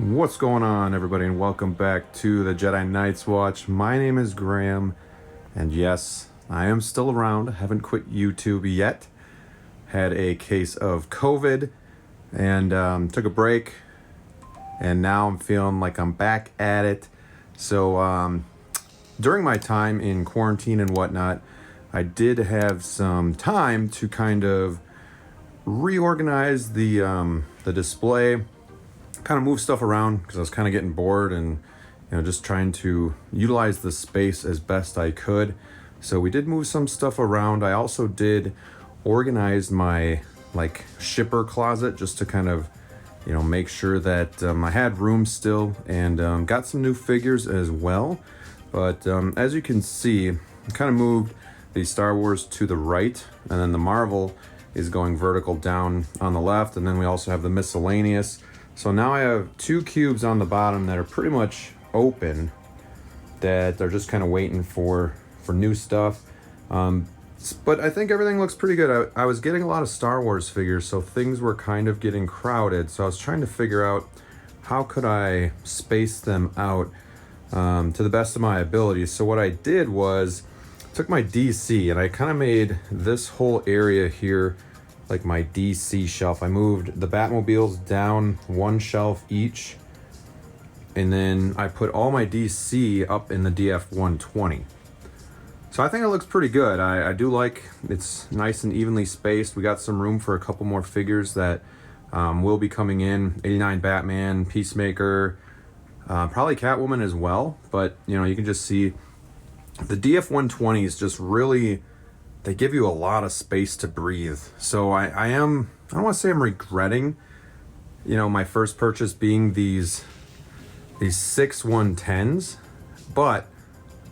What's going on, everybody, and welcome back to the Jedi Knights Watch. My name is Graham, and yes, I am still around. I haven't quit YouTube yet. Had a case of COVID and took a break, and now I'm feeling like I'm back at it. So during my time in quarantine and whatnot, I did have some time to kind of reorganize the display, kind of move stuff around because I was kind of getting bored and just trying to utilize the space as best I could. So we did move some stuff around. I also did organize my shipper closet just to kind of make sure that I had room still, and got some new figures as well. But as you can see, I kind of moved the Star Wars to the right, and then the Marvel is going vertical down on the left, and then we also have the miscellaneous. So now I have two cubes on the bottom that are pretty much open, that they're just kind of waiting for new stuff. But I think everything looks pretty good. I was getting a lot of Star Wars figures, so things were kind of getting crowded. So I was trying to figure out how could I space them out to the best of my abilities. So what I did was took my DC and I kind of made this whole area here like my DC shelf. I moved the Batmobiles down one shelf each, and then I put all my DC up in the DF-120. So I think it looks pretty good. I do like it's nice and evenly spaced. We got some room for a couple more figures that will be coming in. 89 Batman, Peacemaker, probably Catwoman as well. But you can just see the DF-120 is just really, they give you a lot of space to breathe. So I don't want to say I'm regretting, my first purchase being these 6 110s, but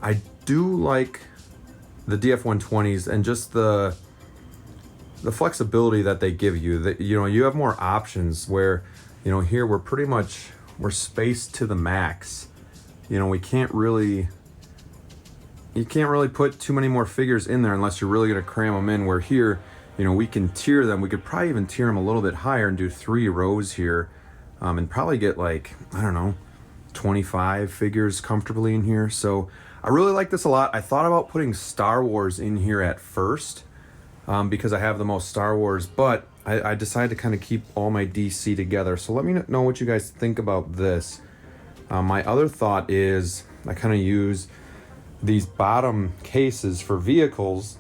I do like the DF-120s and just the flexibility that they give you. That you have more options where here we're spaced to the max. You can't really put too many more figures in there unless you're really going to cram them in, where here, we can tier them. We could probably even tier them a little bit higher and do 3 rows here, and probably get 25 figures comfortably in here. So I really like this a lot. I thought about putting Star Wars in here at first because I have the most Star Wars, but I decided to kind of keep all my DC together. So let me know what you guys think about this. My other thought is I kind of use these bottom cases for vehicles,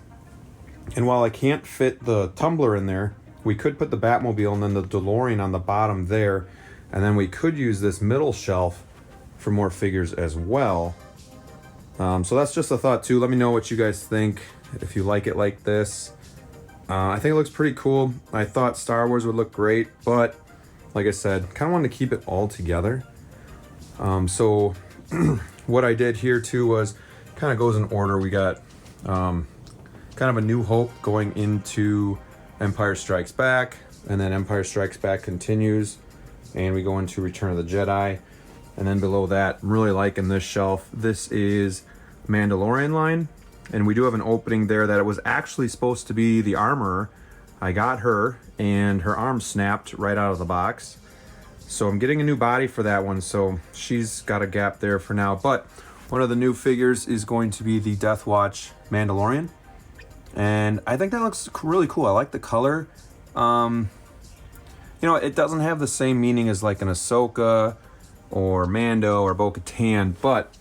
and while I can't fit the tumbler in there, we could put the Batmobile and then the DeLorean on the bottom there, and then we could use this middle shelf for more figures as well. So that's just a thought too. Let me know what you guys think, if you like it like this. I think it looks pretty cool. I thought Star Wars would look great, but like I said, kind of wanted to keep it all together. So what I did here too was kind of goes in order. We got kind of a New Hope going into Empire Strikes Back, and then Empire Strikes Back continues, and we go into Return of the Jedi. And then below that, I'm really liking this shelf. This is Mandalorian line, and we do have an opening there that it was actually supposed to be the Armorer. I got her, and her arm snapped right out of the box. So I'm getting a new body for that one, so she's got a gap there for now. But one of the new figures is going to be the Death Watch Mandalorian, and I think that looks really cool. I like the color. It doesn't have the same meaning as like an Ahsoka or Mando or Bo-Katan, but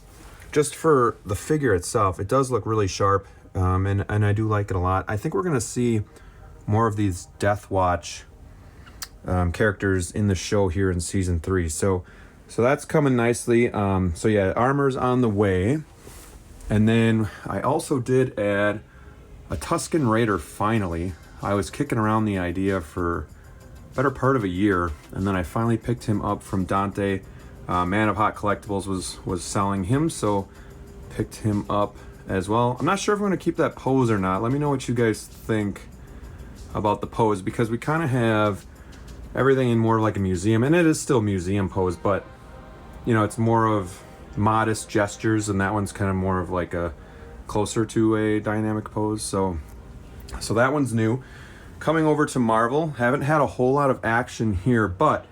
just for the figure itself, it does look really sharp, and I do like it a lot. I think we're gonna see more of these Death Watch characters in the show here in season 3. So that's coming nicely. So yeah, armor's on the way. And then I also did add a Tusken Raider finally. I was kicking around the idea for better part of a year, and then I finally picked him up from Dante. Man of Hot Collectibles was selling him, so picked him up as well. I'm not sure if I'm going to keep that pose or not. Let me know what you guys think about the pose, because we kind of have everything in more like a museum, and it is still museum pose, but it's more of modest gestures, and that one's kind of more of like a closer to a dynamic pose. So that one's new. Coming over to Marvel, haven't had a whole lot of action here, but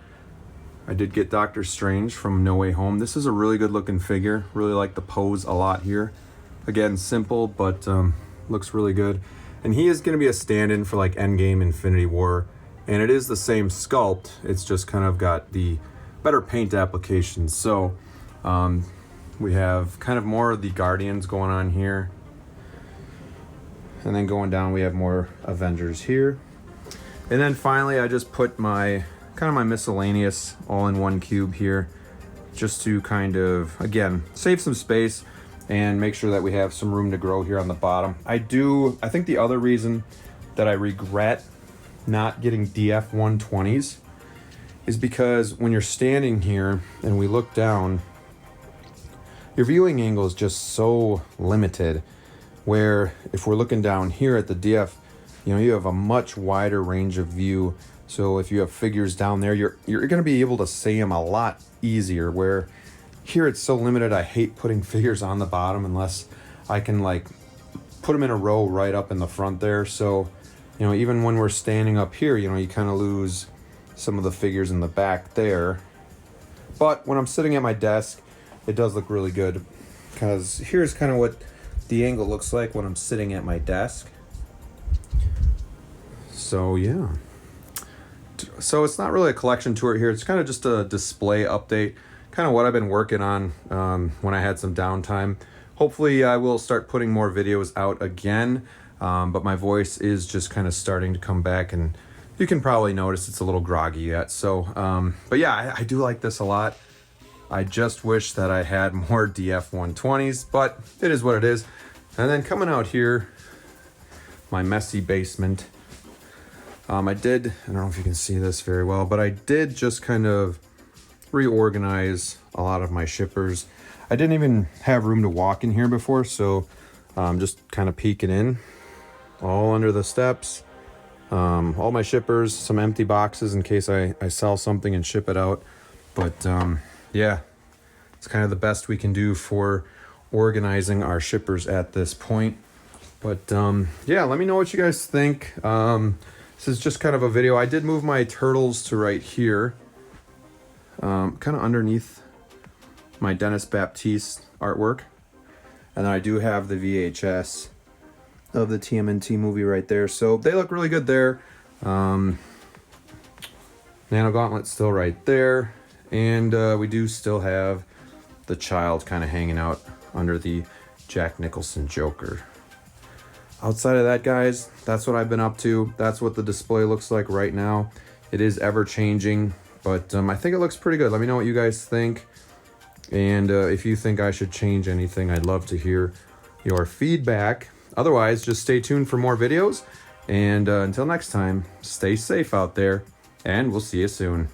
I did get Doctor Strange from No Way Home. This is a really good looking figure. Really like the pose a lot here. Again, simple, but looks really good. And he is going to be a stand-in for like Endgame, Infinity War. And it is the same sculpt. It's just kind of got the better paint application. So we have kind of more of the Guardians going on here. And then going down, we have more Avengers here. And then finally, I just put my kind of my miscellaneous all in one cube here, just to kind of, again, save some space and make sure that we have some room to grow here on the bottom. I think the other reason that I regret not getting DF120s is because when you're standing here and we look down, your viewing angle is just so limited, where if we're looking down here at the DF, you have a much wider range of view. So if you have figures down there, you're going to be able to see them a lot easier, where here it's so limited. I hate putting figures on the bottom unless I can like put them in a row right up in the front there. So, even when we're standing up here, you kind of lose some of the figures in the back there. But when I'm sitting at my desk, it does look really good, because here's kind of what the angle looks like when I'm sitting at my desk. So yeah. So it's not really a collection tour here. It's kind of just a display update, kind of what I've been working on when I had some downtime. Hopefully I will start putting more videos out again, but my voice is just kind of starting to come back, and you can probably notice it's a little groggy yet. So, but yeah, I do like this a lot. I just wish that I had more DF120s, but it is what it is. And then coming out here, my messy basement. I don't know if you can see this very well, but I did just kind of reorganize a lot of my shippers. I didn't even have room to walk in here before, so just kind of peeking in all under the steps. All my shippers, some empty boxes in case I sell something and ship it out. But yeah, it's kind of the best we can do for organizing our shippers at this point. But yeah, let me know what you guys think. This is just kind of a video. I did move my turtles to right here, kind of underneath my Dennis Baptiste artwork. And then I do have the VHS of the TMNT movie right there. So they look really good there. Nano Gauntlet still right there. And we do still have the child kind of hanging out under the Jack Nicholson Joker. Outside of that, guys, that's what I've been up to. That's what the display looks like right now. It is ever changing, but I think it looks pretty good. Let me know what you guys think. And if you think I should change anything, I'd love to hear your feedback. Otherwise, just stay tuned for more videos. And until next time, stay safe out there, and we'll see you soon.